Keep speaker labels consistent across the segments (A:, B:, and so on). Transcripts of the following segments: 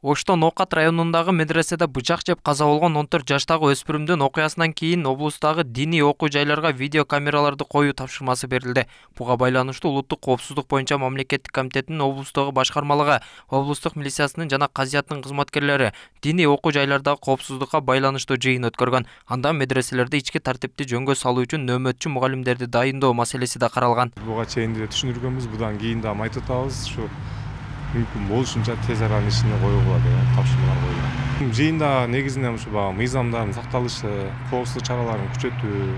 A: Ошто Ноокат районундагы медреседе бычак жеп каза болгон 14 жаштагы өспүрүмдүн окуясынан кийин облустагы диний окуу жайларга видео камераларды коюу тапшырмасы берилди. Буга байланыштуу улуттук коопсуздук боюнча мамлекеттик комитеттин облустагы башкармалыгы, облустук милициясынын жана казыяттын кызматкерлери диний окуу жайлардагы коопсуздукка байланыштуу жыйын өткөргөн. Анда медреселерде ички тартипти жөнгө салуу үчүн нөөмөтчү мугалимдерди дайындоо маселеси да каралган.
B: Буга чейин деле түшүндүргөнбүз, будан кийин да айтып атабыз, ушу мүмкүн болушунча тез аранын ичинде коюлгула деген тапшырмалар коюлган. Жыйында негизинен ушу мыйзамдардын сакталышы, коопсуздук чараларын күчөтүү,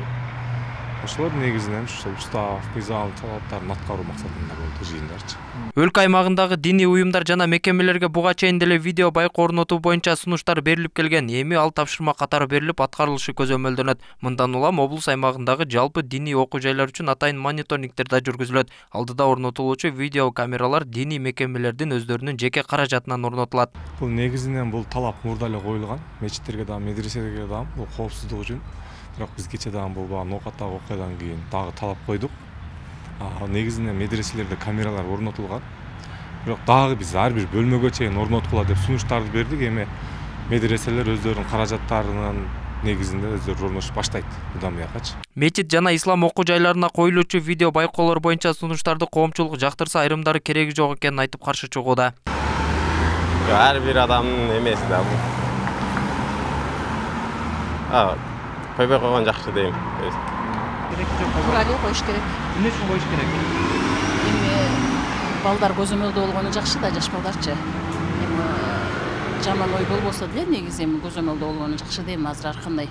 B: ошолор негизинен ушул устав, мыйзам талаптарын аткаруу максатында болду жыйындарчы.
A: Өлкө аймагындагы диний уюмдар жана мекемелерге буга чейин деле видео байкоо орнотуу боюнча сунуштар берилип келген. Эми ал тапшырма катары берилип аткарылышы көзөмөлдөнөт. Мындан улам облус аймагындагы жалпы диний окуу жайлар үчүн атайын мониторингдер да жүргүзүлөт. Алдыда орнотулуучу видео камералар диний мекемелердин өздөрүнүн жеке каражатынан орнотулат.
B: Бул негизинен бул талап мурда эле коюлган. Мечиттерге да, медреселерге да бул коопсуздук үчүн. Бирок биз кече дагы бул Ноокаттагы окуядан кийин дагы талап койдук. Негизинен медреселерде камералар орнотулган. Бирок дагы биз ар бир бөлмөгө чейин орнотула деп сунуштарды бердик. Эми медреселер өздөрүнүн каражаттарынын негизинде өздөрү орнотуш баштайт мындан буякачы.
A: Мечит жана ислам окуу жайларына коюлуучу видео байкоолор боюнча сунуштарды коомчулук жактырса, айрымдары кереги жок экенин айтып каршы чыгууда.
C: Ар бир адамдын эмеси да бул. Койбой койгон жакшы дейм.
D: Туралы коюш керек.
A: Эмне үчүн коюш керек?
D: Эми балдар көзөмөлдө болгону жакшы да, жаш балдарчы. Эми жаман ой болбосо деле негизи эми көзөмөлдө болгону жакшы дейм. Азыр ар кандай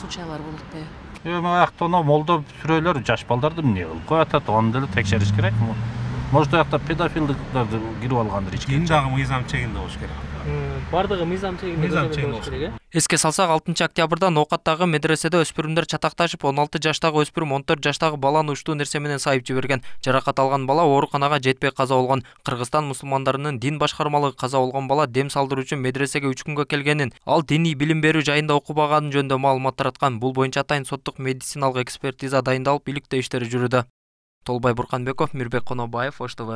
D: случайлар болуп атпайбы?
E: Эми аяктан молдо сүрөйлөр жаш балдарды эмне кылып коюп атат, аны деле текшериш керек. Может, аякта педофилдиктер кирип алгандыр ичке.
B: Кийин дагы мыйзам чегинде болуш керек.
A: Бардыгы мыйзам чегинде болуш керек. Эске салсак, 6 октябрда Ноокаттагы медреседе өспүрүмдөр чатакташып, 16 жаштагы өспүрүм 14 жаштагы баланы уштуу нерсе менен сайып жиберген. Жаракат алган бала ооруканага жетпей каза болгон. Кыргызстан мусулмандарынын дин башкармалыгы каза болгон бала дем салдыруу үчүн медресеге 3 күнгө келгенин, ал диний билим берүү жайында окубаганын жөнүндө маалымат тараткан. Бул боюнча атайын соттук медициналык экспертиза дайындалып, иликтөө иштери жүрүүдө. Толбай Бурканбеков, Мирбек Конобаев, Ош ТВ.